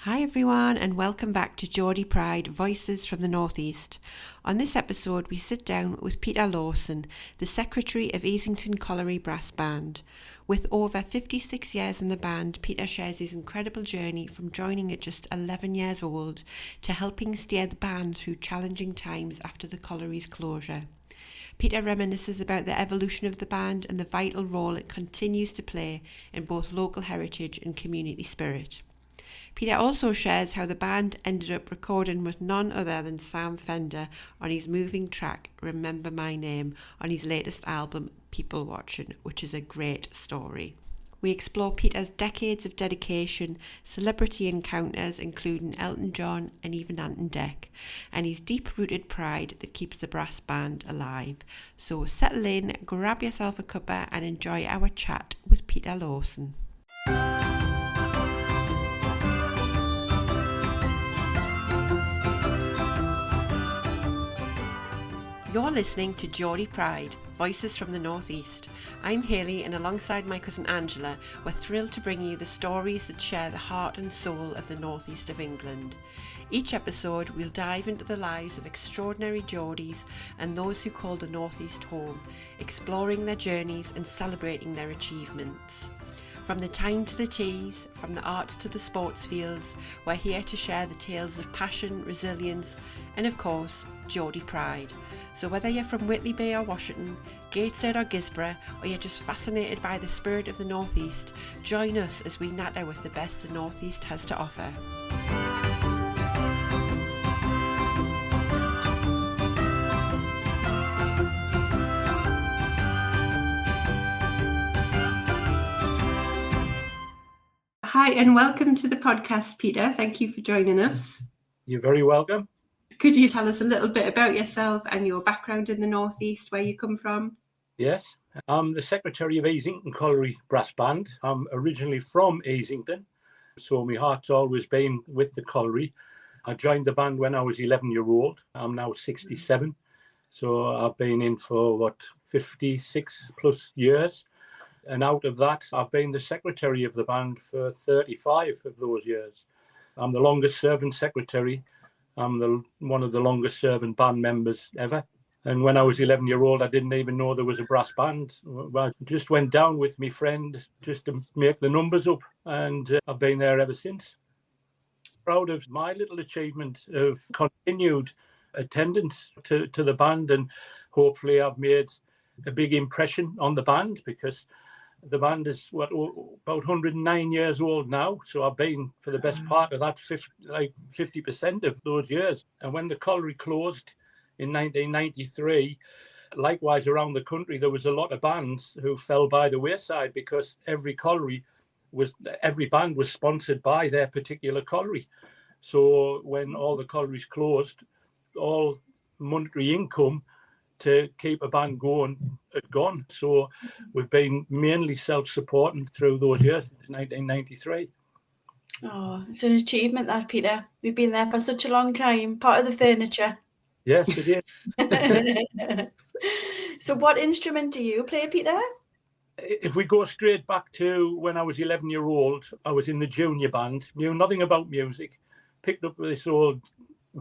Hi everyone and welcome back to Geordie Pride, Voices from the Northeast. On this episode we sit down with Peter Lawson, the Secretary of Easington Colliery Brass Band. With over 56 years in the band, Peter shares his incredible journey from joining at just 11 years old to helping steer the band through challenging times after the colliery's closure. Peter reminisces about the evolution of the band and the vital role it continues to play in both local heritage and community spirit. Peter also shares how the band ended up recording with none other than Sam Fender on his moving track Remember My Name on his latest album People Watching, which is a great story. We explore Peter's decades of dedication, celebrity encounters including Elton John and even Ant and Dec, and his deep-rooted pride that keeps the brass band alive. So settle in, grab yourself a cuppa and enjoy our chat with Peter Lawson. You're listening to Geordie Pride, Voices from the Northeast. I'm Hayley and alongside my cousin Angela, we're thrilled to bring you the stories that share the heart and soul of the northeast of England. Each episode we'll dive into the lives of extraordinary Geordies and those who call the northeast home, exploring their journeys and celebrating their achievements. From the time to the teas, from the arts to the sports fields, we're here to share the tales of passion, resilience and of course, Geordie Pride. So whether you're from Whitley Bay or Washington, Gateshead or Gisborough, or you're just fascinated by the spirit of the Northeast, join us as we natter with the best the Northeast has to offer. Hi and welcome to the podcast, Peter. Thank you for joining us. You're very welcome. Could you tell us a little bit about yourself and your background in the Northeast, where you come from? Yes, I'm the Secretary of Easington Colliery Brass Band. I'm originally from Easington, so my heart's always been with the colliery. I joined the band when I was 11-year-old. I'm now 67, so I've been in for 56 plus years. And out of that, I've been the secretary of the band for 35 of those years. I'm the longest serving secretary. I'm one of the longest serving band members ever. And when I was 11-year-old, I didn't even know there was a brass band. I just went down with my friend just to make the numbers up. And I've been there ever since. Proud of my little achievement of continued attendance to the band. And hopefully I've made a big impression on the band, because the band is about 109 years old now. So I've been for the best part of that 50% of those years. And when the colliery closed in 1993, likewise around the country, there was a lot of bands who fell by the wayside, because every band was sponsored by their particular colliery. So when all the collieries closed, all monetary income to keep a band going had gone. So we've been mainly self-supporting through those years since 1993. Oh, it's an achievement, that, Peter. We've been there for such a long time, part of the furniture. Yes, it is. So what instrument do you play, Peter? If we go straight back to when I was 11-year-old, I was in the junior band, knew nothing about music, picked up this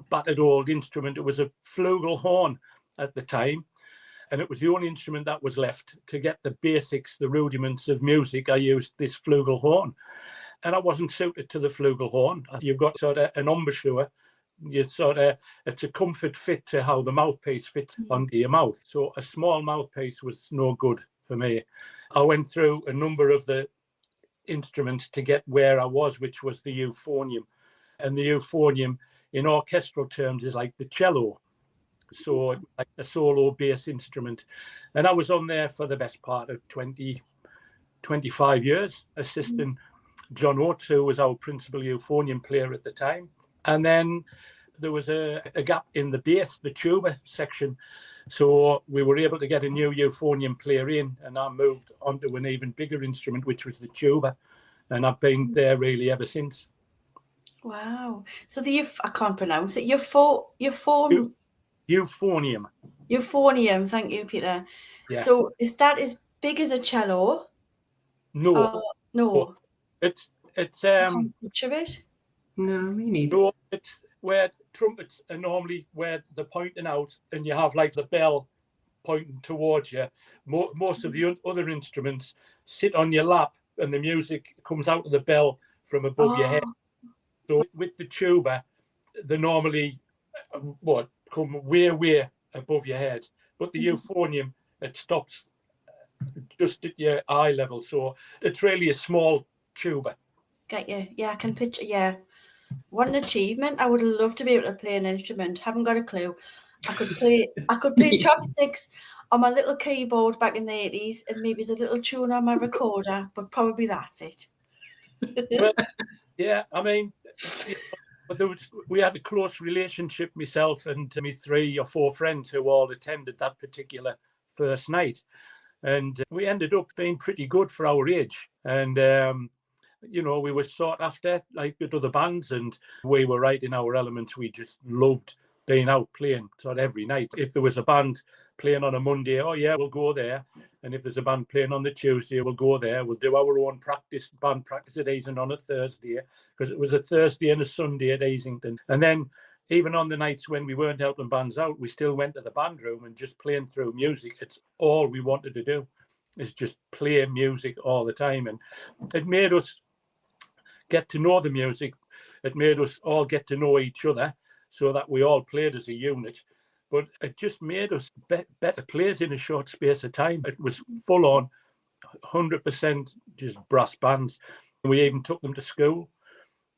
battered old instrument. It was a flugelhorn at the time, and it was the only instrument that was left. To get the basics, the rudiments of music, I used this flugelhorn, and I wasn't suited to the flugelhorn. You've got sort of an embouchure. It's a comfort fit to how the mouthpiece fits onto your mouth. So a small mouthpiece was no good for me. I went through a number of the instruments to get where I was, which was the euphonium. And the euphonium in orchestral terms is like the cello. So like a solo bass instrument. And I was on there for the best part of 25 years, assisting John Oates, who was our principal euphonium player at the time. And then there was a gap in the bass, the tuba section. So we were able to get a new euphonium player in, and I moved onto an even bigger instrument, which was the tuba. And I've been there really ever since. Wow. So I can't pronounce it. Euphonium. Euphonium. Thank you, Peter. Yeah. So is that as big as a cello? No. No. It's How much of it? No, me neither. So it's where trumpets are normally where they're pointing out, and you have like the bell pointing towards you. Most of the other instruments sit on your lap, and the music comes out of the bell from above your head. So with the tuba, they normally come way above your head, but the euphonium, it stops just at your eye level. So it's really a small tuba. Get you. Yeah, I can picture. Yeah. What an achievement. I would love to be able to play an instrument. Haven't got a clue. I could play chopsticks on my little keyboard back in the 80s, and maybe there's a little tune on my recorder, but probably that's it. Well, yeah, I mean, but we had a close relationship, myself and my 3 or 4 friends who all attended that particular first night. And we ended up being pretty good for our age. And, we were sought after like with other bands, and we were right in our elements. We just loved being out playing sort of every night. If there was a band playing on a Monday, oh yeah, we'll go there. And if there's a band playing on the Tuesday, we'll go there. We'll do our own band practice at Easington on a Thursday, because it was a Thursday and a Sunday at Easington. And then even on the nights when we weren't helping bands out, we still went to the band room and just playing through music. It's all we wanted to do, is just play music all the time. And it made us get to know the music. It made us all get to know each other, so that we all played as a unit. But it just made us better players in a short space of time. It was full on 100% just brass bands. We even took them to school.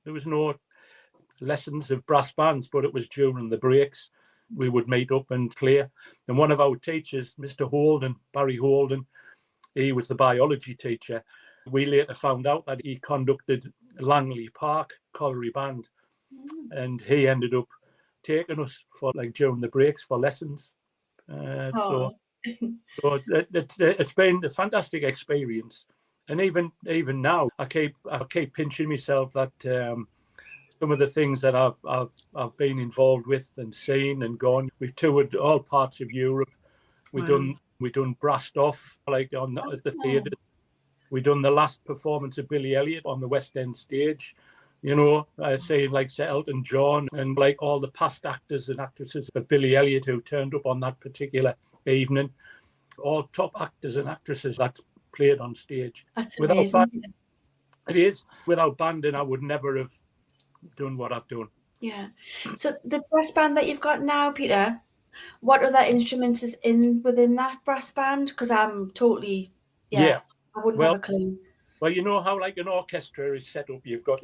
There was no lessons of brass bands, but it was during the breaks. We would meet up and play. And one of our teachers, Mr. Holden, Barry Holden, he was the biology teacher. We later found out that he conducted Langley Park Colliery Band, and he ended up taking us for like during the breaks for lessons. So it's been a fantastic experience. And even now, I keep pinching myself that some of the things that I've been involved with and seen and gone. We've toured all parts of Europe. We done brassed off like on the theatre. We done the last performance of Billy Elliot on the West End stage. Saying like Sir Elton John and like all the past actors and actresses of Billy Elliot who turned up on that particular evening. All top actors and actresses that played on stage. That's amazing. It is. Without banding, I would never have done what I've done. Yeah. So the brass band that you've got now, Peter, what other instruments is within that brass band? Because I'm totally, I wouldn't have a clue. Well, you know how like an orchestra is set up. You've got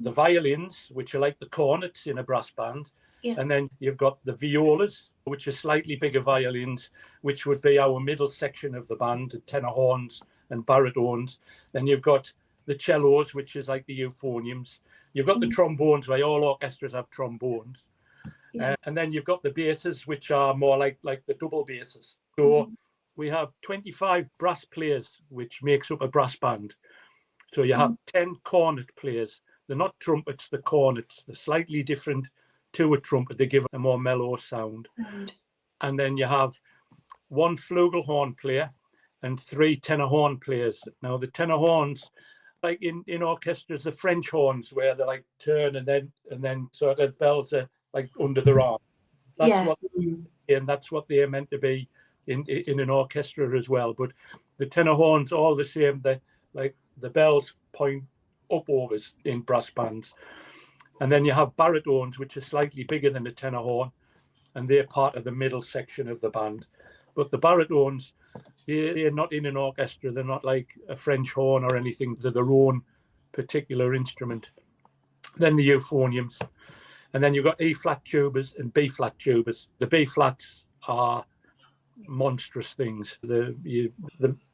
the violins, which are like the cornets in a brass band. Yeah. And then you've got the violas, which are slightly bigger violins, which would be our middle section of the band, the tenor horns and baritones. Then you've got the cellos, which is like the euphoniums. You've got the trombones, where all orchestras have trombones. Yeah. And then you've got the basses, which are more like the double basses. So we have 25 brass players, which makes up a brass band. So you have 10 cornet players. They're not trumpets, they're cornets. They're slightly different to a trumpet. They give a more mellow sound. And then you have 1 flugelhorn player and 3 tenor horn players. Now the tenor horns, like in orchestras, the French horns, where they like turn and then sort of bells are like under their arm. That's what they're meant to be in an orchestra as well. But the tenor horns all the same. The bells point up overs in brass bands. And then you have baritones, which are slightly bigger than the tenor horn, and they're part of the middle section of the band. But the baritones, they're not in an orchestra. They're not like a French horn or anything. They're their own particular instrument. Then the euphoniums. And then you've got E-flat tubas and B-flat tubas. The B-flats are monstrous things. They're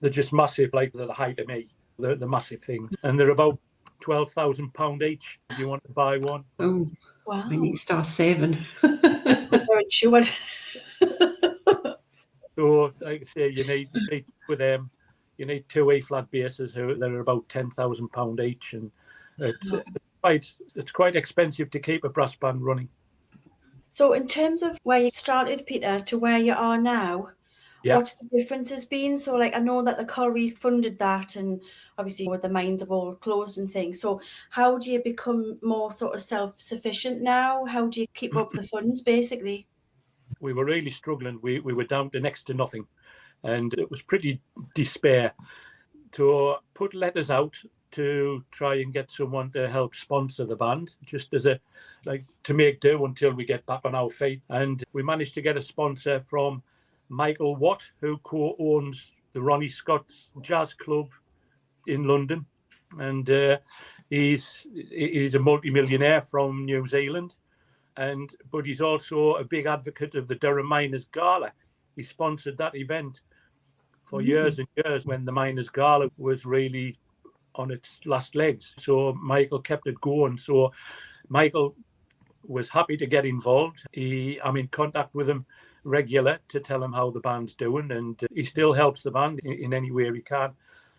just massive, like they're the height of me. They're the massive things. And they're about £12,000 each if you want to buy one. Oh, wow. I need to start saving. Very sure. So, like I say, you need with them, you need 2 E-flat basses that are about £10,000 each, and it's quite expensive to keep a brass band running. So, in terms of where you started, Peter, to where you are now, Yeah. what's the differences been? So like, I know that the collieries funded that, and obviously with the mines have all closed and things. So how do you become more sort of self-sufficient now? How do you keep up the funds basically? We were really struggling. We were down to next to nothing, and it was pretty despair to put letters out to try and get someone to help sponsor the band, just as a like to make do until we get back on our feet. And we managed to get a sponsor from Michael Watt, who co-owns the Ronnie Scott's Jazz Club in London, and he's a multi-millionaire from New Zealand, but he's also a big advocate of the Durham Miners Gala. He sponsored that event for years and years when the Miners Gala was really on its last legs. So Michael kept it going. So Michael was happy to get involved. I'm in contact with him regular to tell him how the band's doing, and he still helps the band in any way he can.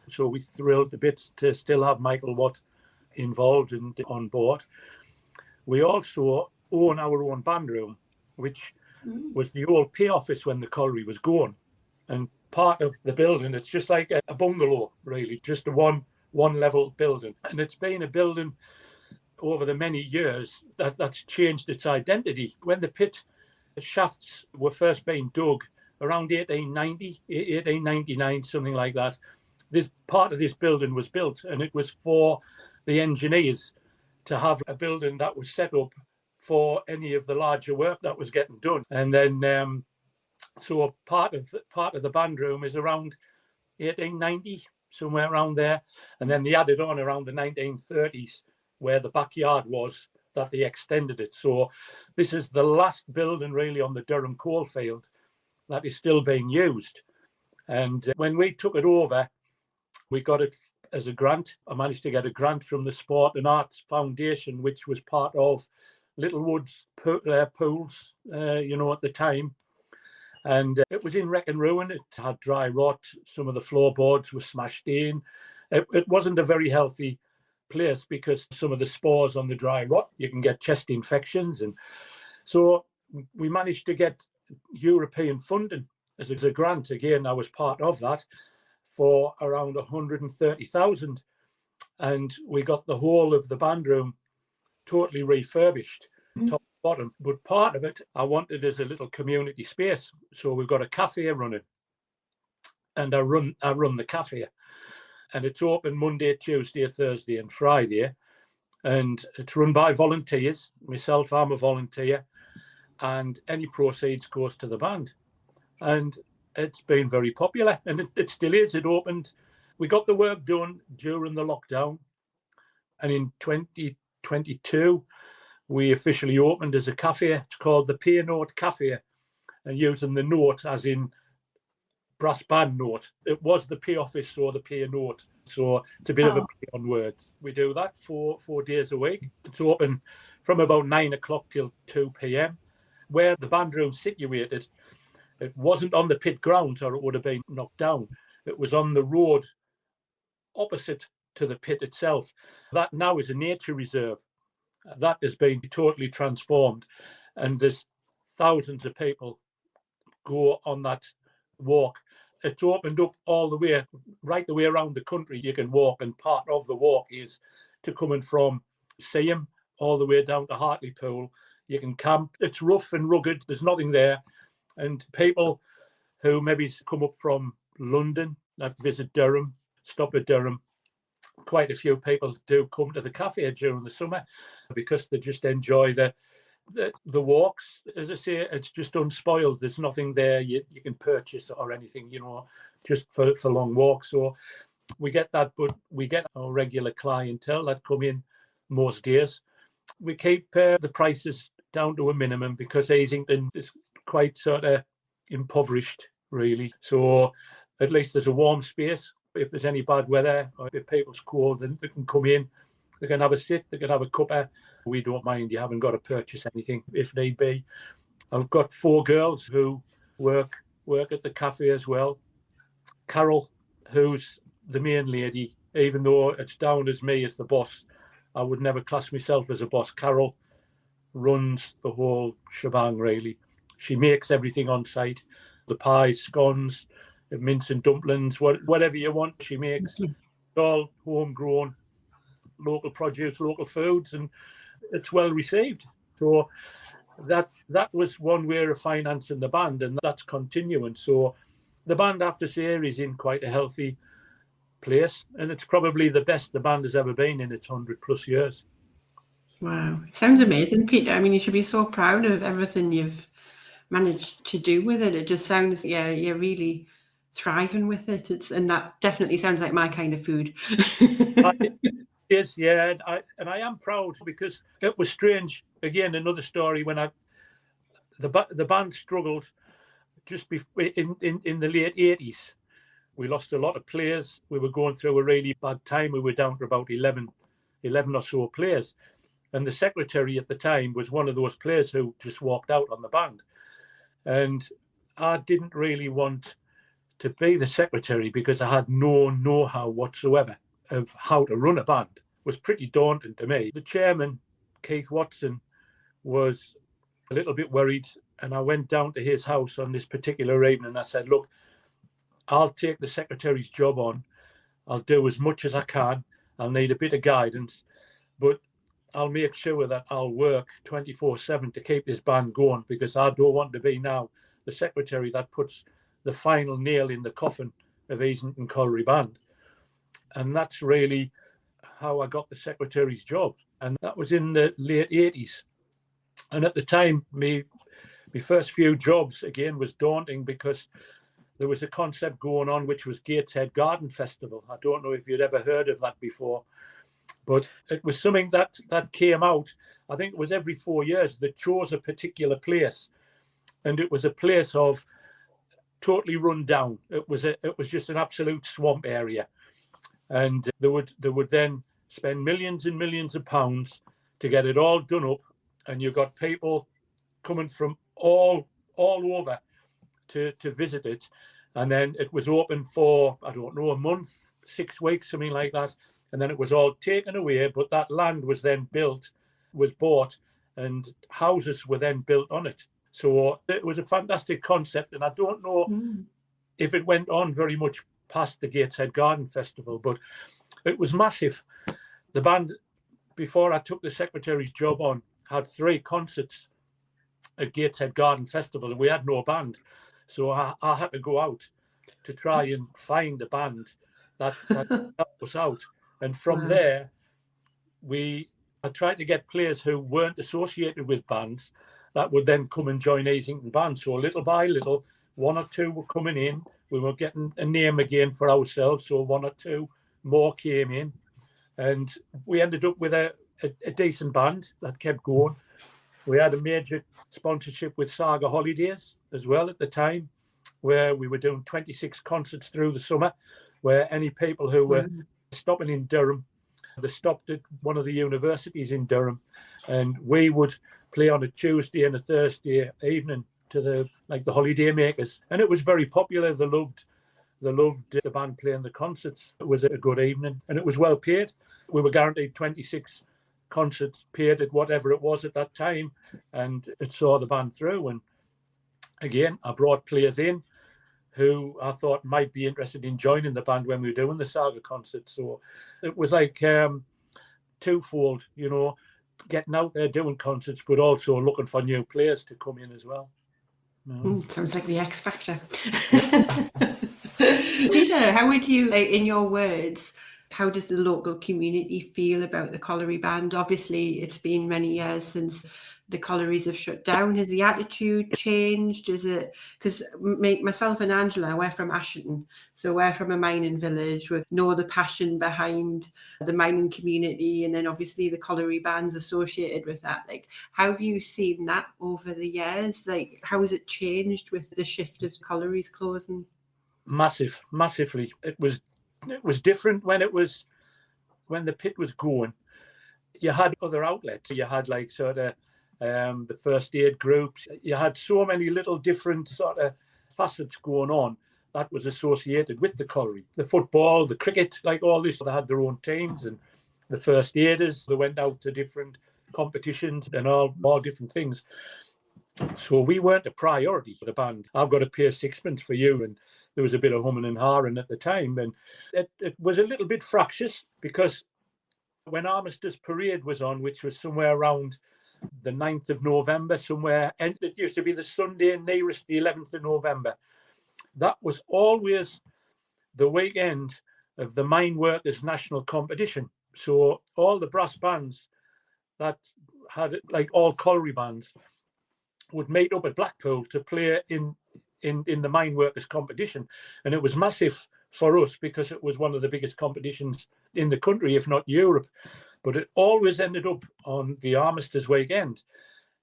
So we're thrilled a bit to still have Michael Watt involved and on board. We also own our own band room, which was the old pay office when the colliery was going. And part of the building, it's just like a bungalow, really, just a one level building. And it's been a building over the many years that's changed its identity. When the pit shafts were first being dug around 1890, 1899, something like that, this part of this building was built, and it was for the engineers to have a building that was set up for any of the larger work that was getting done. And then so part of the band room is around 1890, somewhere around there. And then they added on around the 1930s, where the backyard was, that they extended it. So this is the last building really on the Durham coalfield that is still being used. And when we took it over, we got it as a grant. I managed to get a grant from the Sport and Arts Foundation, which was part of Littlewood's pools, at the time. And it was in wreck and ruin. It had dry rot. Some of the floorboards were smashed in. It wasn't a very healthy place because some of the spores on the dry rot, you can get chest infections. And so we managed to get European funding as a grant. Again, I was part of that for around 130,000. And we got the whole of the band room totally refurbished, top to bottom. But part of it I wanted as a little community space. So we've got a cafe running, and I run the cafe, and it's open Monday, Tuesday, Thursday, and Friday, and it's run by volunteers. Myself, I'm a volunteer, and any proceeds goes to the band. And it's been very popular, and it still is. It opened, we got the work done during the lockdown, and in 2022 we officially opened as a cafe. It's called the Peer Note Cafe, and using the note as in brass band note. It was the P office or the Peer Note, so it's a bit of a play on words. We do that for 4 days a week. It's open from about 9 o'clock till 2 p.m. Where the band room's situated, it wasn't on the pit grounds, or it would have been knocked down. It was on the road opposite to the pit itself. That now is a nature reserve. That has been totally transformed, and there's thousands of people go on that walk. It's opened up all the way, right the way around the country. You can walk, and part of the walk is to coming from Seaham all the way down to Hartlepool. You can camp. It's rough and rugged. There's nothing there. And people who maybe come up from London that visit Durham, stop at Durham, quite a few people do come to the cafe during the summer because they just enjoy the walks. As I say, it's just unspoiled. There's nothing there you can purchase or anything, just for long walks. So we get that, but we get our regular clientele that come in most days. We keep the prices down to a minimum because Easington is quite sort of impoverished, really. So at least there's a warm space. If there's any bad weather or if people's cold, then they can come in, they can have a sit, they can have a cuppa. We don't mind. You haven't got to purchase anything if need be. I've got 4 girls who work at the cafe as well. Carol, who's the main lady, even though it's down as me as the boss, I would never class myself as a boss. Carol runs the whole shebang, really. She makes everything on site. the pies, scones, mince and dumplings, whatever you want, she makes. It's all homegrown, local produce, local foods, and it's well received. So that was one way of financing the band, and that's continuing. So the band, I have to say, is in quite a healthy place, and it's probably the best the band has ever been in its 100+ years. Wow, it sounds amazing, Peter. I mean, you should be so proud of everything you've managed to do with it. It just sounds, yeah, you're really thriving with it. And that definitely sounds like my kind of food. Yes, yeah, and I am proud, because it was strange. Again, another story when the band struggled just in the late 80s. We lost a lot of players. We were going through a really bad time. We were down to about 11 or so players. And the secretary at the time was one of those players who just walked out on the band. And I didn't really want to be the secretary, because I had no know-how whatsoever of how to run a band. It was pretty daunting to me. The chairman, Keith Watson, was a little bit worried, and I went down to his house on this particular evening, and I said, look, I'll take the secretary's job on. I'll do as much as I can. I'll need a bit of guidance, but I'll make sure that I'll work 24/7 to keep this band going, because I don't want to be now the secretary that puts the final nail in the coffin of Easington Colliery Band. And that's really how I got the secretary's job. And that was in the late 80s. And at the time, my first few jobs, again, was daunting, because there was a concept going on, which was Gateshead Garden Festival. I don't know if you'd ever heard of that before, but it was something that came out. I think it was every 4 years that chose a particular place, and it was a place of totally run down. It was just an absolute swamp area, and they would then spend millions and millions of pounds to get it all done up, and you've got people coming from all over to visit it. And then it was open for, I don't know, a month, 6 weeks, something like that. And then it was all taken away, but that land was then was bought, and houses were then built on it. So it was a fantastic concept, and I don't know if it went on very much past the Gateshead Garden Festival, but it was massive. The band, before I took the secretary's job on, had 3 concerts at Gateshead Garden Festival, and we had no band. So I had to go out to try and find a band that helped us out. And from there, I tried to get players who weren't associated with bands that would then come and join Easington Band. So little by little, 1 or 2 were coming in. We were getting a name again for ourselves. So 1 or 2 more came in. And we ended up with a decent band that kept going. We had a major sponsorship with Saga Holidays as well at the time, where we were doing 26 concerts through the summer, where any people who were stopping in Durham, they stopped at one of the universities in Durham, and we would play on a Tuesday and a Thursday evening to the holiday makers, and it was very popular. They loved the band playing the concerts. It was a good evening, and it was well paid. We were guaranteed 26 concerts paid at whatever it was at that time, and it saw the band through. And again, I brought players in who I thought might be interested in joining the band when we were doing the Saga concert. So it was like twofold, getting out there doing concerts, but also looking for new players to come in as well. Sounds like the X Factor. Peter, how would you, in your words, how does the local community feel about the Colliery Band? Obviously, it's been many years since the collieries have shut down. Has the attitude changed? Is it, because myself and Angela, we're from Ashington, so we're from a mining village. We know the passion behind the mining community, and then obviously the Colliery Band's associated with that. Like, how have you seen that over the years? Like, how has it changed with the shift of the collieries closing? Massively. It was different when the pit was going. You had other outlets. You had like sort of the first aid groups. You had so many little different sort of facets going on that was associated with the colliery. The football, the cricket, like all this, they had their own teams, and the first aiders, they went out to different competitions and all different things. So we weren't a priority for the band. I've got to pay sixpence for you. And there was a bit of humming and hawing at the time. And it was a little bit fractious because when Armistice Parade was on, which was somewhere around the 9th of November, somewhere, and it used to be the Sunday nearest the 11th of November, that was always the weekend of the Mine Workers National Competition. So all the brass bands that had, like all colliery bands, would meet up at Blackpool to play in the Mine Workers competition. And it was massive for us because it was one of the biggest competitions in the country, if not Europe. But it always ended up on the Armistice weekend.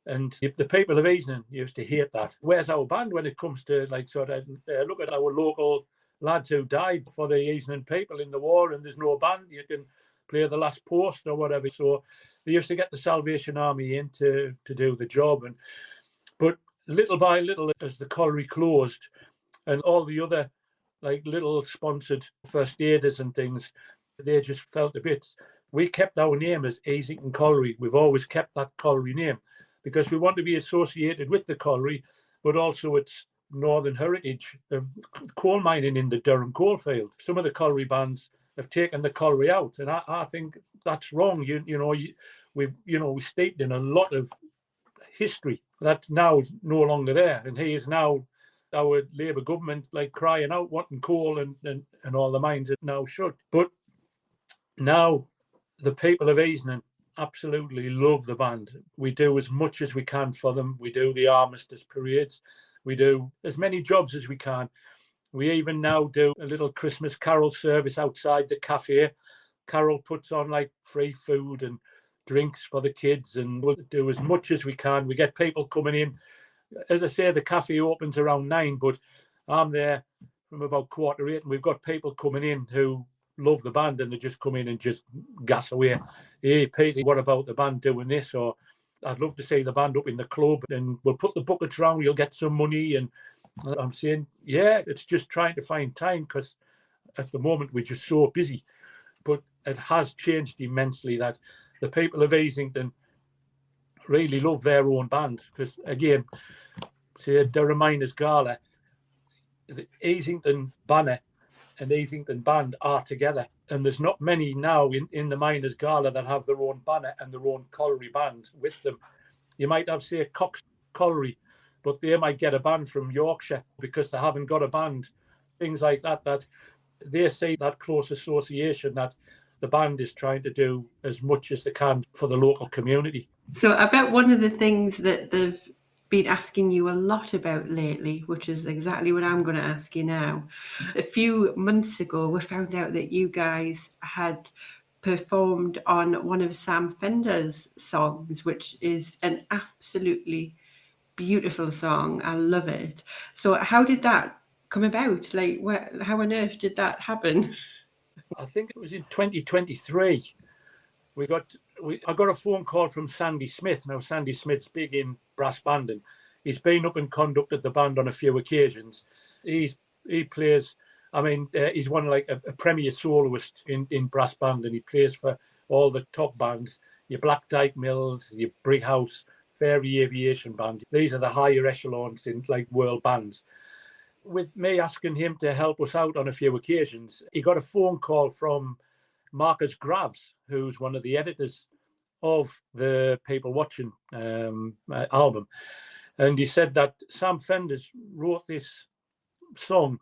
And the people of Easington used to hate that. Where's our band when it comes to, like, sort of look at our local lads who died for the Easington people in the war, and there's no band, you can play the last post or whatever. So they used to get the Salvation Army in to do the job. But little by little, as the colliery closed and all the other, like, little sponsored first aiders and things, they just felt a bit. We kept our name as Easington Colliery. We've always kept that colliery name because we want to be associated with the colliery, but also its northern heritage of coal mining in the Durham coalfield. Some of the colliery bands have taken the colliery out, and I think that's wrong. We steeped in a lot of history that's now no longer there, and he is now our Labour government, like, crying out wanting coal, and all the mines are now shut. But now the people of Easington absolutely love the band. We do as much as we can for them. We do the Armistice parades. We do as many jobs as we can. We even now do a little Christmas carol service outside the cafe. Carol puts on, like, free food and drinks for the kids, and we'll do as much as we can. We get people coming in. As I say, the cafe opens around 9, but I'm there from about 7:45, and we've got people coming in who love the band, and they just come in and just gas away. Hey, Peter, what about the band doing this? Or I'd love to see the band up in the club, and we'll put the buckets around, you'll get some money. And I'm saying, yeah, it's just trying to find time, because at the moment we're just so busy. But it has changed immensely that the people of Easington really love their own band. Because again, say the Miners Gala, the Easington banner and Easington band are together, and there's not many now in the Miners Gala that have their own banner and their own colliery band with them. You might have, say, Cox Colliery, but they might get a band from Yorkshire because they haven't got a band. Things like that, that they see that close association, that the band is trying to do as much as they can for the local community. So I bet one of the things that they've been asking you a lot about lately, which is exactly what I'm going to ask you now. A few months ago, we found out that you guys had performed on one of Sam Fender's songs, which is an absolutely beautiful song. I love it. So how did that come about? Like, how on earth did that happen? I think it was in 2023. I got a phone call from Sandy Smith. Now, Sandy Smith's big in brass banding. He's been up and conducted the band on a few occasions. He plays, he's one like a premier soloist in brass band, and he plays for all the top bands, your Black Dyke Mills, your Brighouse, Fairy Aviation Band. These are the higher echelons in, like, world bands. With me asking him to help us out on a few occasions, he got a phone call from Marcus Graves, who's one of the editors of the People Watching album. And he said that Sam Fender wrote this song,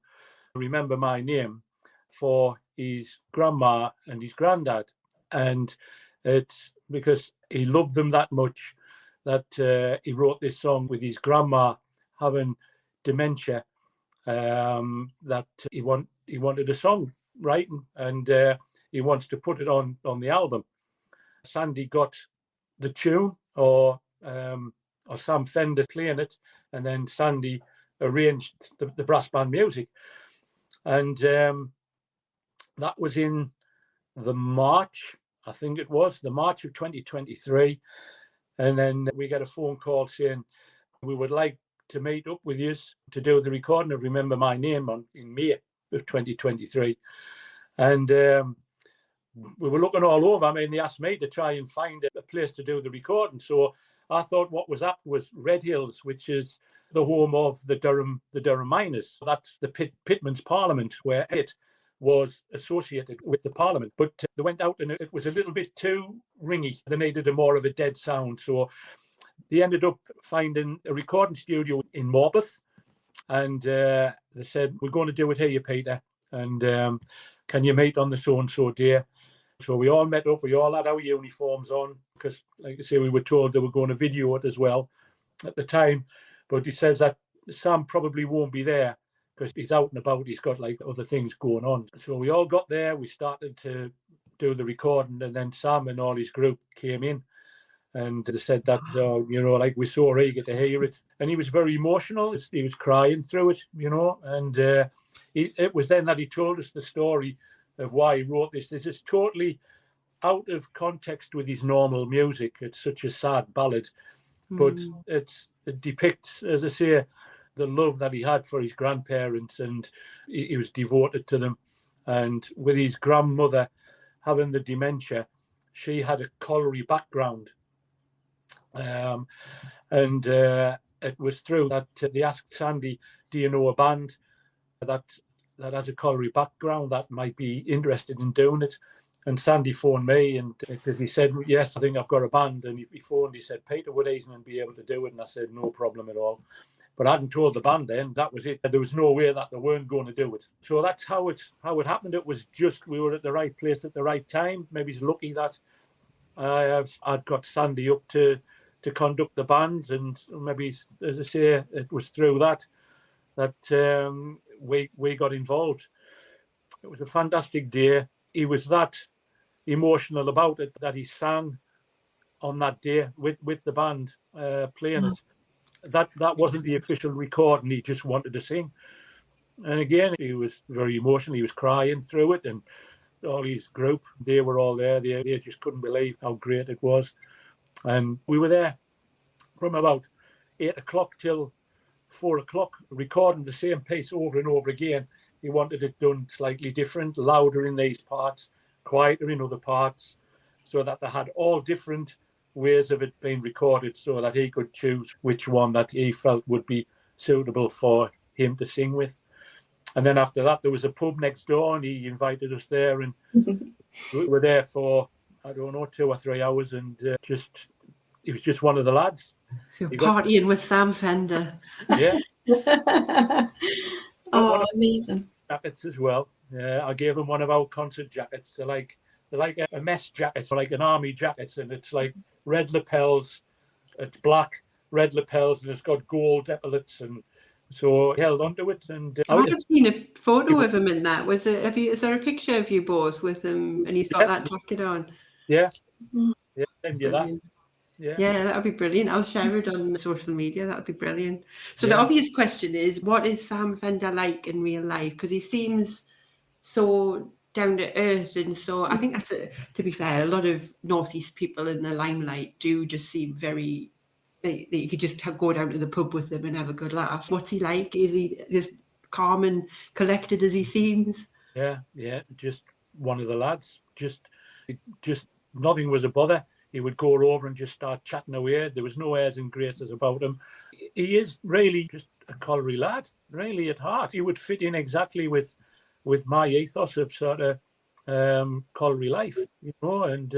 Remember My Name, for his grandma and his granddad. And it's because he loved them that much that he wrote this song with his grandma having dementia, that he wanted a song writing, and he wants to put it on the album. Sandy got the tune, or Sam Fender playing it, and then Sandy arranged the brass band music. And that was in the March, I think it was, the March of 2023. And then we got a phone call saying we would like to meet up with you to do the recording of Remember My Name in May of 2023. And we were looking all over. They asked me to try and find a place to do the recording. So I thought what was up was Red Hills, which is the home of the Durham miners. That's the Pitman's Parliament, where it was associated with the Parliament. But they went out and it was a little bit too ringy. They needed a more of a dead sound. So they ended up finding a recording studio in Morpeth. And they said, we're going to do it here, Peter. And can you meet on the so-and-so day? So we all met up. We all had our uniforms on because, like I say, we were told they were going to video it as well at the time. But he says that Sam probably won't be there because he's out and about. He's got like other things going on. So we all got there. We started to do the recording, and then Sam and all his group came in. And they said that, like we're so eager to hear it. And he was very emotional. He was crying through it, And it was then that he told us the story of why he wrote this. This is totally out of context with his normal music. It's such a sad ballad. But it depicts, as I say, the love that he had for his grandparents, and he was devoted to them. And with his grandmother having the dementia, she had a colliery background. And it was through that they asked Sandy, do you know a band that has a colliery background that might be interested in doing it? And Sandy phoned me, and because he said, yes, I think I've got a band. And he phoned, he said, Peter, would Easington be able to do it? And I said, no problem at all. But I hadn't told the band then. That was it. There was no way that they weren't going to do it. So that's how it happened. It was just we were at the right place at the right time. Maybe it's lucky that I'd got Sandy up to conduct the band, and maybe, as I say, it was through that we got involved. It was a fantastic day. He was that emotional about it that he sang on that day with the band playing it. That wasn't the official recording. He just wanted to sing. And again, he was very emotional. He was crying through it, and all his group, they were all there. They just couldn't believe how great it was. And we were there from about 8 o'clock till 4 o'clock, recording the same piece over and over again. He wanted it done slightly different, louder in these parts, quieter in other parts, so that they had all different ways of it being recorded, so that he could choose which one that he felt would be suitable for him to sing with. And then after that, there was a pub next door, and he invited us there, and we were there for, 2 or 3 hours, and he was just one of the lads. You're partying with Sam Fender. Yeah. Amazing. Jackets as well. Yeah, I gave him one of our concert jackets. They're like a mess jacket, like an army jacket, and it's like red lapels. It's black, red lapels, and it's got gold epaulets, and so he held onto it. And I might have seen a photo of him in that. Is there a picture of you both with him, and he's got that jacket on? Yeah, send you that. Yeah, that would be brilliant. I'll share it on social media. That would be brilliant. So the obvious question is, what is Sam Fender like in real life? Because he seems so down to earth, and so I think that's to be fair, a lot of Northeast people in the limelight do just seem very. You could just go down to the pub with them and have a good laugh. What's he like? Is he as calm and collected as he seems? Yeah, just one of the lads. Just nothing was a bother. He would go over and just start chatting away. There was no airs and graces about him. He is really just a colliery lad, really at heart. He would fit in exactly with my ethos of sort of colliery life, and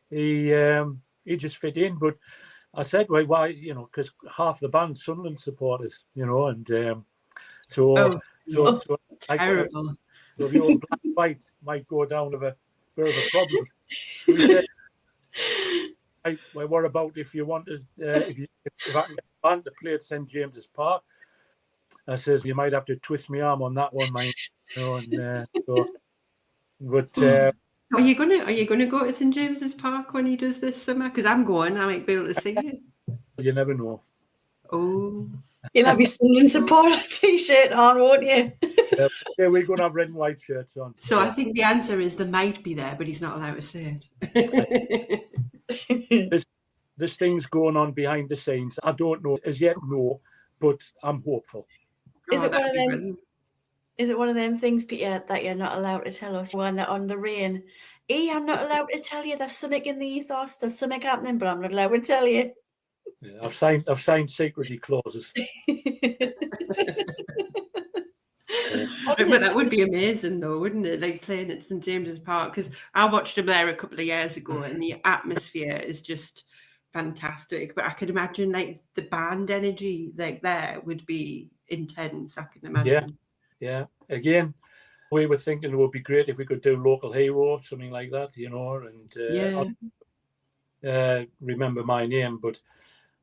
he just fit in. But I said, well, why, because half the band's Sunderland supporters, and so terrible. So the old black fight might go down of a bit of a problem. We said, well, what about if you want us, if I can get a band to play at St James's Park? I says, you might have to twist my arm on that one, mate. Are you gonna go to St James's Park when he does this summer? Because I'm going. I might be able to see it. You never know. Oh, you'll have your Sunderland supporter t-shirt on, won't you? Yeah, we're going to have red and white shirts on. So I think the answer is they might be there, but he's not allowed to say it. There's things going on behind the scenes. I don't know as yet, but I'm hopeful. Is it one of them things, Peter, that you're not allowed to tell us when they're on the rain? I'm not allowed to tell you there's something in the ethos, there's something happening, but I'm not allowed to tell you. Yeah, I've signed secrecy clauses. But that would be amazing, though, wouldn't it? Like playing at St James's Park, because I watched him there a couple of years ago, and the atmosphere is just fantastic. But I could imagine like the band energy like there would be intense. I can imagine. Yeah. Again, we were thinking it would be great if we could do Local Hero, something like that, and Remember My Name. But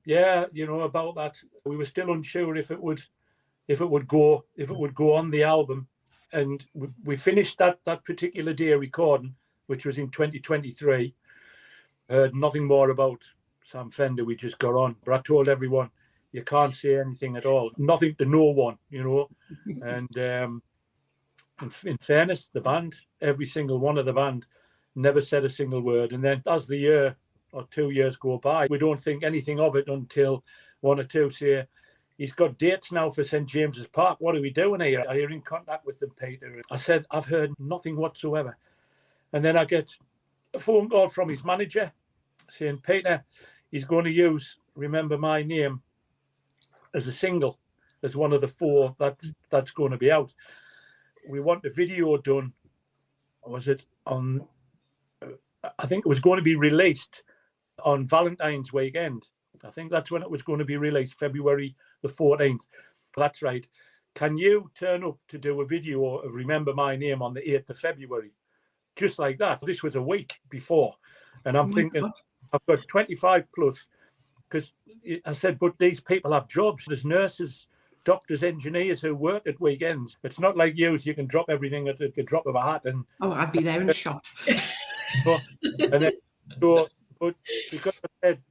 yeah, about that, we were still unsure if it would go on the album. And we finished that particular day recording, which was in 2023. Heard nothing more about Sam Fender. We just got on. But I told everyone, you can't say anything at all. Nothing to no one, And in fairness, the band, every single one of the band, never said a single word. And then as the year or 2 years go by, we don't think anything of it until one or two say, he's got dates now for St James's Park. What are we doing here? Are you in contact with them, Peter? I said, I've heard nothing whatsoever. And then I get a phone call from his manager saying, Peter, he's going to use Remember My Name as a single, as one of the 4 that's going to be out. We want a video done. Was it on, I think it was going to be released on Valentine's weekend. I think that's when it was going to be released, February the 14th. That's right. Can you turn up to do a video of Remember My Name on the 8th of February? Just like that. This was a week before. And I'm thinking, God. I've got 25 plus, because I said, but these people have jobs. There's nurses, doctors, engineers who work at weekends. It's not like you can drop everything at the drop of a hat. And I'd be there in a shot. But because I said,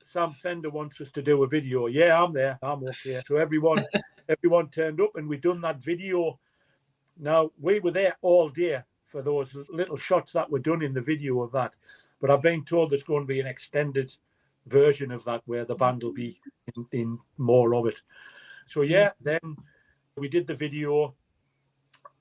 Sam Fender wants us to do a video. Yeah, I'm there. I'm okay. So everyone turned up, and we done that video. Now, we were there all day for those little shots that were done in the video of that. But I've been told there's going to be an extended version of that where the band will be in more of it. So yeah, then we did the video,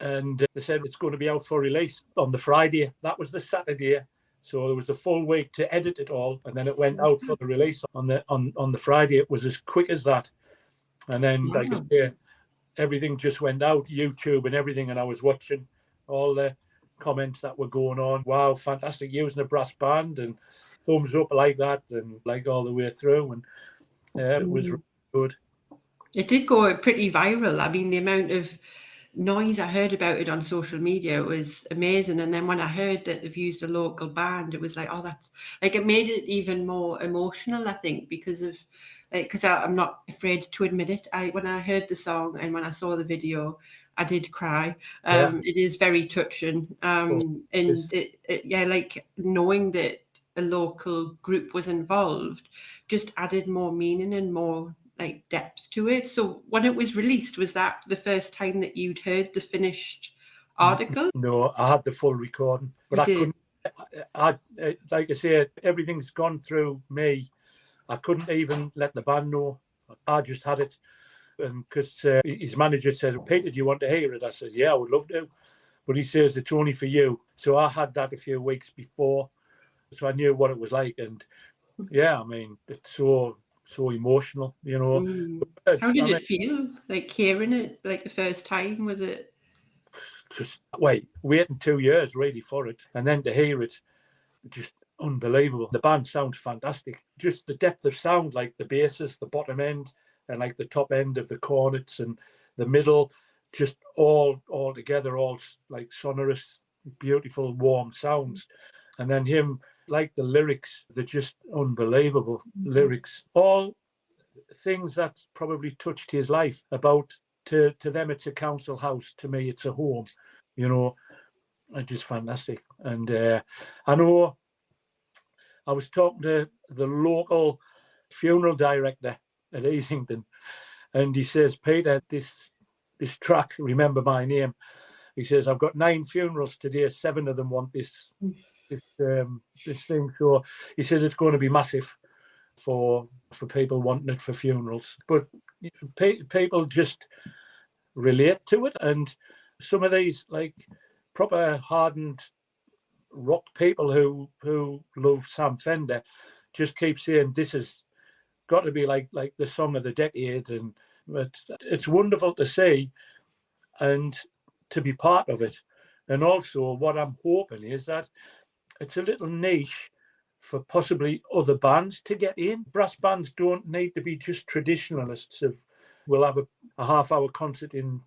and they said it's going to be out for release on the Friday. That was the Saturday. So there was a full week to edit it all, and then it went out for the release on the Friday. It was as quick as that. And then, like I say, everything just went out, YouTube and everything, and I was watching all the comments that were going on. Wow, fantastic, using a brass band, and thumbs up like that, and like all the way through. And it was really good. It did go pretty viral. I mean, the amount of noise I heard about it on social media was amazing. And then when I heard that they've used a local band, it was like, oh, that's like, it made it even more emotional, I think, because I'm not afraid to admit it. When I heard the song and when I saw the video, I did cry. It is very touching. Like knowing that a local group was involved just added more meaning and more like depth to it. So when it was released, was that the first time that you'd heard the finished article? No, I had the full recording, but couldn't. Like I said, everything's gone through me. I couldn't even let the band know. I just had it, and because his manager said, "Peter, do you want to hear it?" I said, "Yeah, I would love to," but he says it's only for you. So I had that a few weeks before, so I knew what it was like, and yeah, I mean, it's so emotional, How did it feel, like hearing it, like the first time? Was it just waiting 2 years really for it, and then to hear it, just unbelievable. The band sounds fantastic. Just the depth of sound, like the basses, the bottom end, and like the top end of the cornets, and the middle, just all together, all like sonorous, beautiful, warm sounds. And then him, like the lyrics, they're just unbelievable lyrics. All things that probably touched his life. About to them, it's a council house. To me, it's a home. It's just fantastic. And I know I was talking to the local funeral director at Easington, and he says, Peter, this track, Remember My Name, he says, I've got 9 funerals today. 7 of them want this thing. So he says it's going to be massive for people wanting it for funerals. But people just relate to it. And some of these like proper hardened rock people who love Sam Fender just keep saying this is got to be like the song of the decade, and it's wonderful to see and to be part of it. And also what I'm hoping is that it's a little niche for possibly other bands to get in. Brass bands don't need to be just traditionalists of we'll have a half-hour concert in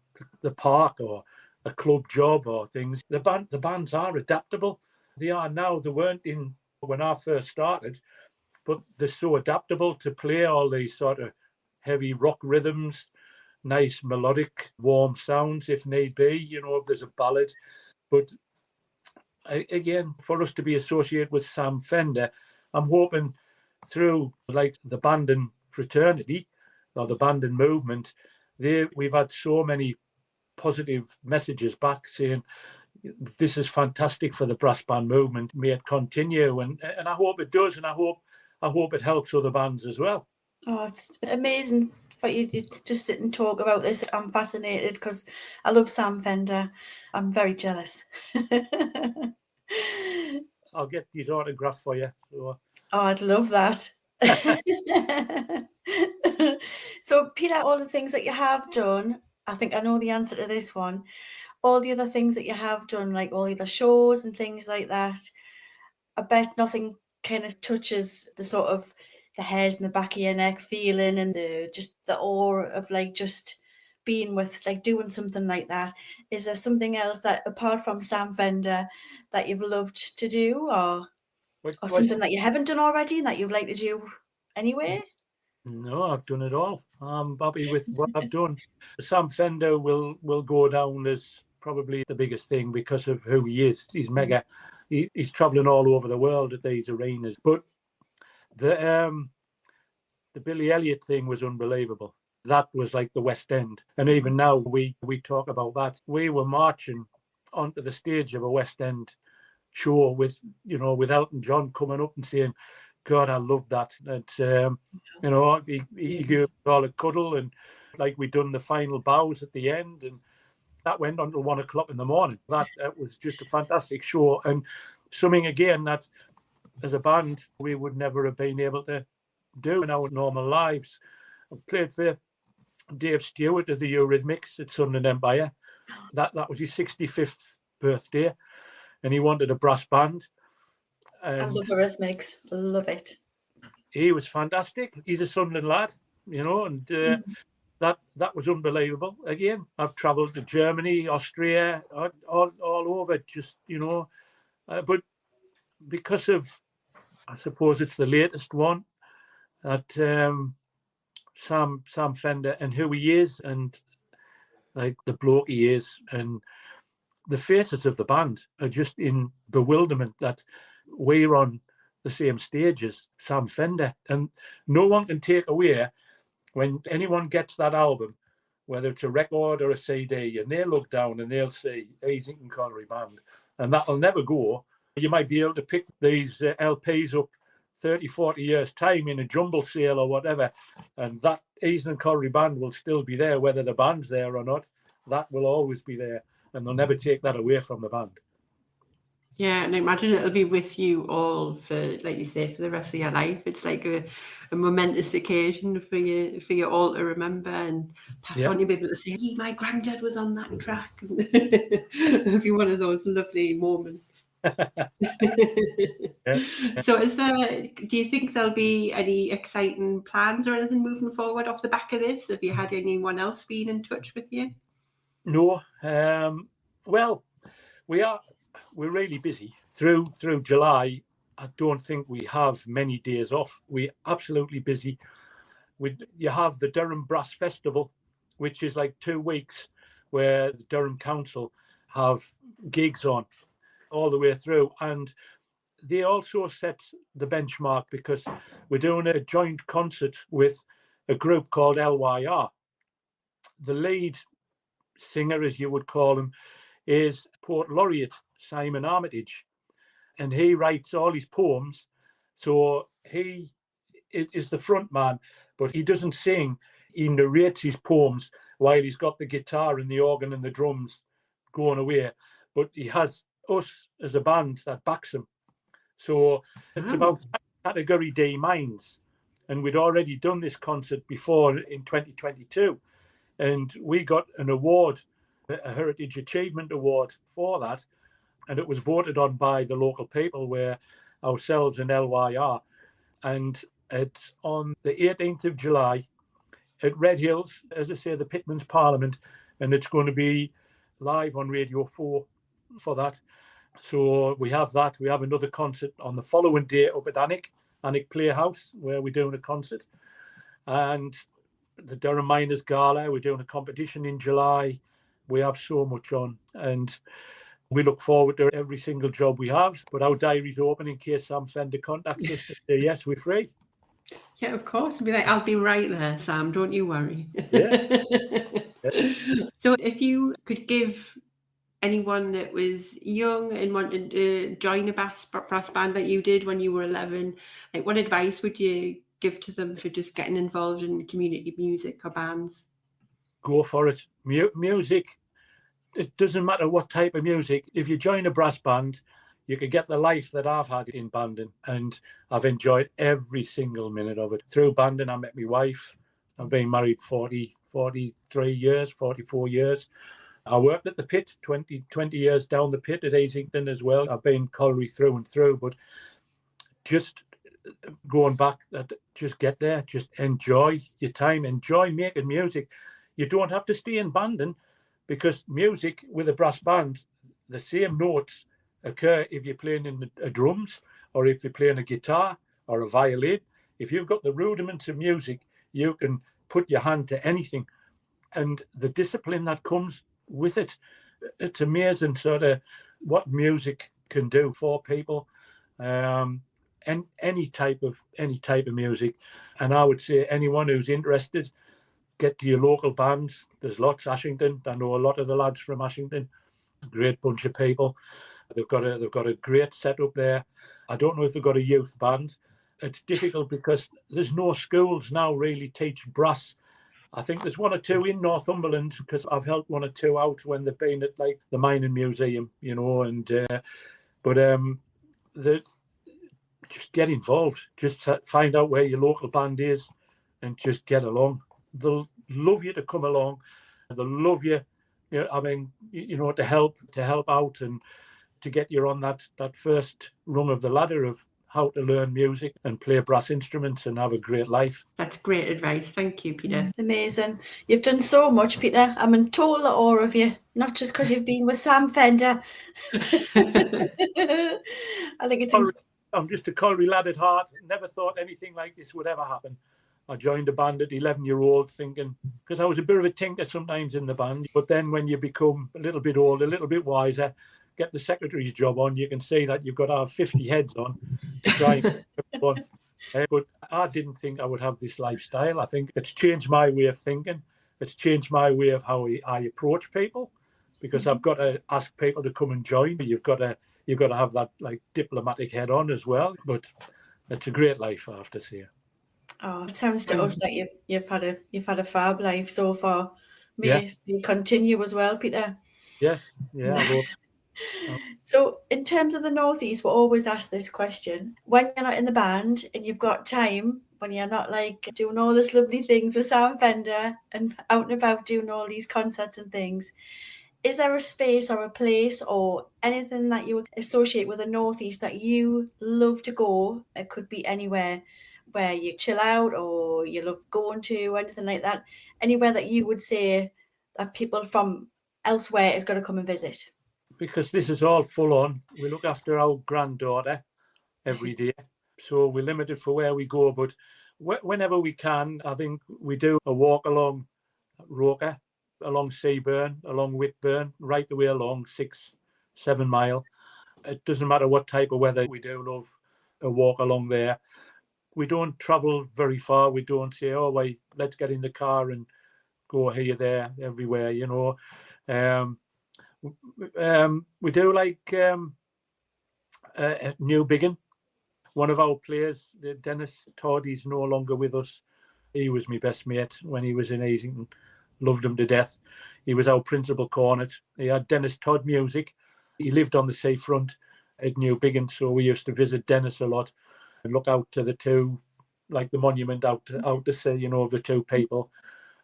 the park or a club job or things. The bands are adaptable. They are now. They weren't in when I first started, but they're so adaptable to play all these sort of heavy rock rhythms, nice melodic, warm sounds if need be, if there's a ballad. But again, for us to be associated with Sam Fender, I'm hoping through like the banding fraternity or the banding movement, we've had so many positive messages back saying this is fantastic for the brass band movement. May it continue, and I hope it does, and I hope it helps other bands as well. Oh, it's amazing for you to just sit and talk about this. I'm fascinated because I love Sam Fender. I'm very jealous. I'll get his autograph for you. So. Oh, I'd love that. So, Peter, all the things that you have done, I think I know the answer to this one. All the other things that you have done, like all the other shows and things like that, I bet nothing kind of touches the sort of the hairs in the back of your neck feeling and just the awe of like just being with, like doing something like that. Is there something else that apart from Sam Fender that you've loved to do, or something that you haven't done already and that you'd like to do anyway? No, I've done it all. I'm happy with what I've done. Sam Fender will go down as probably the biggest thing because of who he is. He's mega. He's traveling all over the world at these arenas. But the Billy Elliot thing was unbelievable. That was like the West End. And even now we talk about that. We were marching onto the stage of a West End show with Elton John coming up and saying, God, I love that. And, he gave all a cuddle, and like we'd done the final bows at the end, and that went until 1 o'clock in the morning. That was just a fantastic show, and something again that as a band we would never have been able to do in our normal lives. I played for Dave Stewart of the Eurythmics at Sunderland Empire. That was his 65th birthday, and he wanted a brass band. And I love Eurythmics. Love it. He was fantastic. He's a Sunderland lad, and that was unbelievable. Again, I've travelled to Germany, Austria, all over, just, but because of, I suppose it's the latest one, that Sam Fender and who he is and like the bloke he is, and the faces of the band are just in bewilderment that we're on the same stage as Sam Fender, and no one can take away when anyone gets that album, whether it's a record or a CD, and they look down and they'll see Easington Colliery Band, and that'll never go. You might be able to pick these LPs up 30, 40 years' time in a jumble sale or whatever, and that Easington Colliery Band will still be there, whether the band's there or not. That will always be there, and they'll never take that away from the band. Yeah, and I imagine it'll be with you all for, like you say, for the rest of your life. It's like a momentous occasion for you all to remember and pass on to be able to say, hey, my granddad was on that track. It'll be one of those lovely moments. So do you think there'll be any exciting plans or anything moving forward off the back of this? Have you had anyone else been in touch with you? No. Well, we're really busy through July. I don't think we have many days off. We're absolutely busy. You have the Durham Brass Festival, which is like 2 weeks, where the Durham Council have gigs on all the way through, and they also set the benchmark because we're doing a joint concert with a group called LYR. The lead singer, as you would call him, is Poet Laureate Simon Armitage, and he writes all his poems. So he is the front man, but he doesn't sing. He narrates his poems while he's got the guitar and the organ and the drums going away. But he has us as a band that backs him. So it's about category D minds, And we'd already done this concert before in 2022. And we got an award, a Heritage Achievement Award for that. And it was voted on by the local people, where ourselves and LYR. And it's on the 18th of July at Red Hills, as I say, the Pitman's Parliament. And it's going to be live on Radio 4 for that. So we have that. We have another concert on the following day up at Annick Playhouse, where we're doing a concert. And the Durham Miners Gala, we're doing a competition in July. We have so much on, and we look forward to every single job we have. But our diary's open in case Sam Fender contacts us to say, yes, we're free. Yeah, of course. I'll be like, I'll be right there, Sam. Don't you worry. Yeah. So if you could give anyone that was young and wanted to join a brass band like you did when you were 11, like what advice would you give to them for just getting involved in community music or bands? Go for it. Music, it doesn't matter what type of music. If you join a brass band, you can get the life that I've had in banding, and I've enjoyed every single minute of it. Through banding, I met my wife. I've been married 43 years, 44 years. I worked at the pit 20 years down the pit at Easington as well. I've been colliery through and through, but just going back, just get there, just enjoy your time, enjoy making music. You don't have to stay in banding, because music with a brass band, the same notes occur if you're playing in a drums or if you're playing a guitar or a violin. If you've got the rudiments of music, you can put your hand to anything. And the discipline that comes with it, it's amazing sort of what music can do for people. And any type of music. And I would say anyone who's interested, get to your local bands. There's lots. Ashington, I know a lot of the lads from Ashington, great bunch of people. They've got a great setup there. I don't know if they've got a youth band. It's difficult because there's no schools now really teach brass. I think there's one or two in Northumberland, because I've helped one or two out when they've been at like the Mining Museum, you know. And just get involved. Just find out where your local band is, and just get along. They'll love you to come along, and they'll love you. You know, I mean, you know, to help out and to get you on that first rung of the ladder of how to learn music and play brass instruments and have a great life. That's great advice. Thank you, Peter. Amazing. You've done so much, Peter. I'm in total awe of you, not just because you've been with Sam Fender. I think it's... I'm just a colliery lad at heart. Never thought anything like this would ever happen. I joined a band at 11-year-old thinking, because I was a bit of a tinker sometimes in the band, but then when you become a little bit older, a little bit wiser, get the secretary's job on, you can see that you've got to have 50 heads on to try and get everyone. But I didn't think I would have this lifestyle. I think it's changed my way of thinking. It's changed my way of how I approach people, because I've got to ask people to come and join. You've got to have that like diplomatic head on as well. But it's a great life, I have to say. Oh, it sounds to us like you've had a fab life so far. May you continue as well, Peter. Yes, yeah, I hope so. So in terms of the Northeast, we're always asked this question. When you're not in the band and you've got time, when you're not like doing all these lovely things with Sam Fender and out and about doing all these concerts and things, is there a space or a place or anything that you associate with the Northeast that you love to go? It could be anywhere where you chill out or you love going to, anything like that. Anywhere that you would say that people from elsewhere is going to come and visit? Because this is all full on. We look after our granddaughter every day, so we're limited for where we go. But whenever we can, I think we do a walk along Roker, along Seaburn, along Whitburn, right the way along 6-7 mile. It doesn't matter what type of weather. We do love a walk along there. We don't travel very far. We don't say, oh, wait, let's get in the car and go here, there, everywhere, you know. We do like New Biggin. One of our players, Dennis Todd, he's no longer with us. He was my best mate when he was in Easington. Loved him to death. He was our principal cornet. He had Dennis Todd music. He lived on the seafront at New Biggin, so we used to visit Dennis a lot and look out to the two like the monument out to sea, of the two people.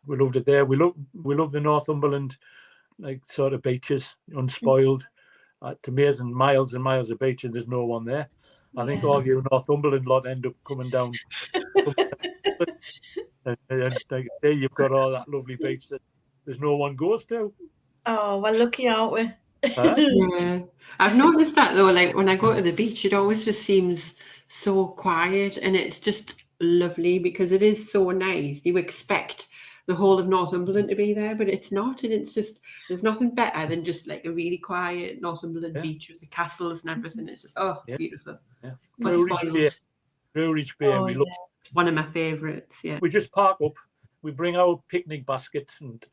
We loved it there. We love the Northumberland, like sort of beaches, unspoiled. It's amazing, miles and miles of beach, and there's no one there. I think all you Northumberland lot end up coming down. And like there you've got all that lovely beach that there's no one goes to. Oh, well, lucky, aren't we? Huh? Yeah, I've noticed that though. Like when I go to the beach, it always just seems so quiet, and it's just lovely because it is so nice. You expect the whole of Northumberland to be there, but it's not, and it's just there's nothing better than just like a really quiet Northumberland beach with the castles and everything. It's just beautiful. Yeah. We're Brewridge Bay, we love. One of my favourites. Yeah, we just park up. We bring our picnic basket and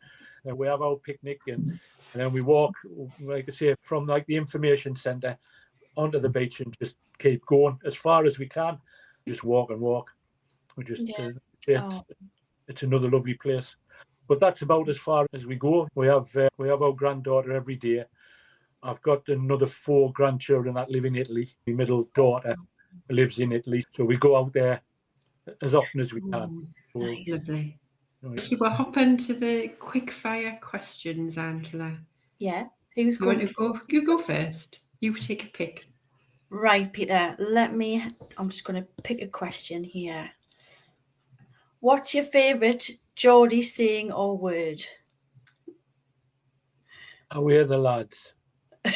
we have our picnic and then we walk, like I say, from like the information centre onto the beach and just keep going as far as we can. Just walk and walk. We just it's another lovely place. But that's about as far as we go. We have our granddaughter every day. I've got another 4 grandchildren that live in Italy. My middle daughter lives in Italy, so we go out there as often as we can. Nice. Lovely. So we're hopping to the quick fire questions, Angela. Yeah. Who's going to go? You go first. You take a pick. Right, Peter. I'm just going to pick a question here. What's your favourite Geordie saying or word? Away the lads. That's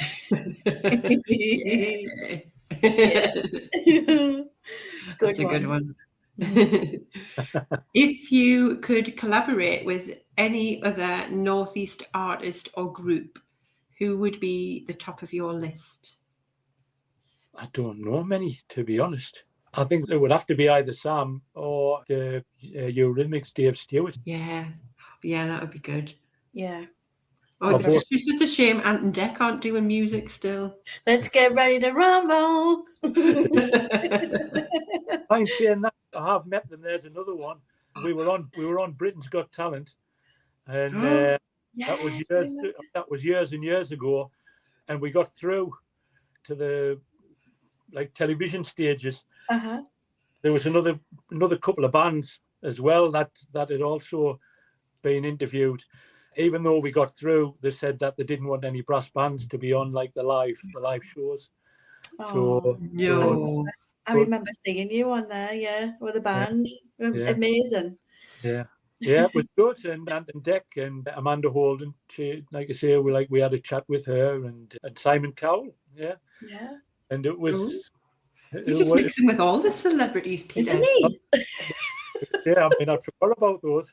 a good one. If you could collaborate with any other Northeast artist or group, who would be the top of your list? I don't know many, to be honest. I think it would have to be either Sam or the Eurythmics, Dave Stewart. Yeah, that would be good. Yeah. Oh, it's just a shame Ant and Dec aren't doing music still. Let's get ready to rumble. I'm saying that I have met them. There's another one. We were on Britain's Got Talent, and that was years and years ago, and we got through to the television stages. There was another couple of bands as well that had also been interviewed. Even though we got through, they said that they didn't want any brass bands to be on the live shows. Oh, no. I remember seeing you on there, with a band. Yeah. Amazing. Yeah, it was good. And Ant and Dec and Amanda Holden, she, like I say, we had a chat with her and Simon Cowell. Yeah. And it was. You're just mixing with all the celebrities, Peter. Isn't he? Yeah, I forgot about those.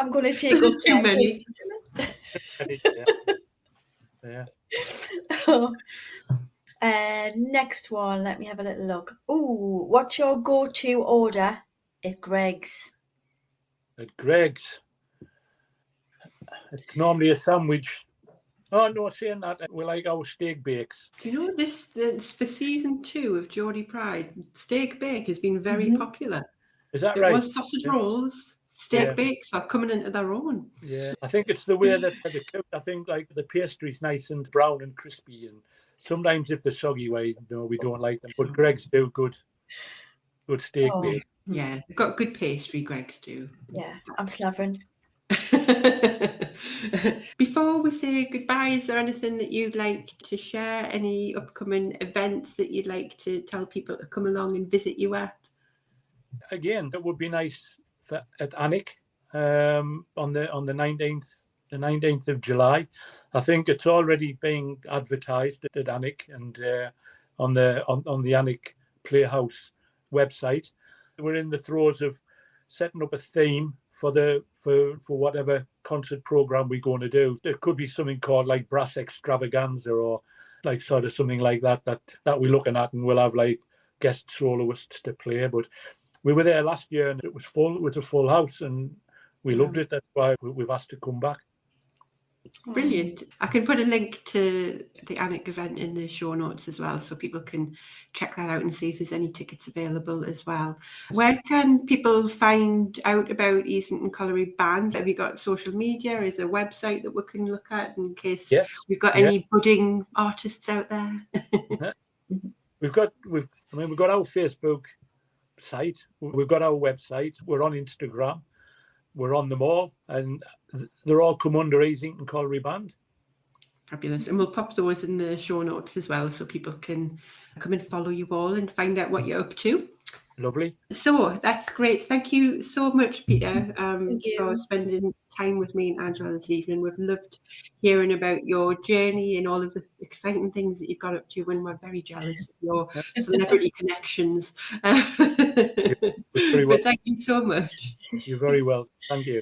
I'm going to take up too many. Yeah. Next one. Let me have a little look. Ooh, what's your go-to order at Greg's? At Greg's, it's normally a sandwich. Oh no, saying that, we like our steak bakes. Do you know this for season 2 of Geordie Pride? Steak bake has been very popular. Is that right? It was sausage rolls. Steak bakes are coming into their own. Yeah, I think it's the way that they cook. I think the pastry's nice and brown and crispy, and sometimes if they're soggy, we don't like them. But Greg's do good steak bake. Yeah, they've got good pastry. Greg's do. Yeah, I'm slavering. Before we say goodbye, is there anything that you'd like to share? Any upcoming events that you'd like to tell people to come along and visit you at? Again, that would be nice at Alnwick on the 19th of July. I think it's already being advertised at Alnwick and on the Alnwick Playhouse website. We're in the throes of setting up a theme for whatever concert program we're going to do. There could be something called like Brass Extravaganza or like sort of something like that we're looking at, and we'll have like guest soloists to play. But we were there last year and it was full. It was a full house and we loved it. That's why we've asked to come back. Brilliant. I can put a link to the Alnwick event in the show notes as well, so people can check that out and see if there's any tickets available as well. Where can people find out about Easington Colliery Band? Have you got social media? Is there a website that we can look at in case we've got any budding artists out there? We've got our Facebook site. We've got our website. We're on Instagram. We're on them all, and they're all come under Easington Colliery Band. Fabulous. And we'll pop those in the show notes as well, so people can come and follow you all and find out what you're up to. Lovely. So that's great. Thank you so much, Peter, you. for spending time with me and Angela this evening. We've loved hearing about your journey and all of the exciting things that you've got up to, and we're very jealous of your celebrity connections. Very well. But thank you so much. You're very well. Thank you.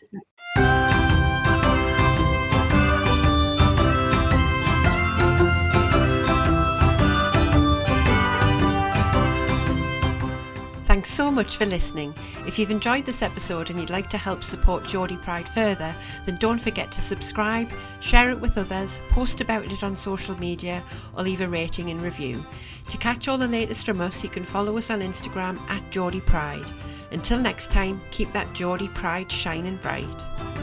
Thanks so much for listening. If you've enjoyed this episode and you'd like to help support Geordie Pride further, then don't forget to subscribe, share it with others, post about it on social media, or leave a rating and review. To catch all the latest from us, you can follow us on Instagram @Geordie Pride. Until next time, keep that Geordie Pride shining bright.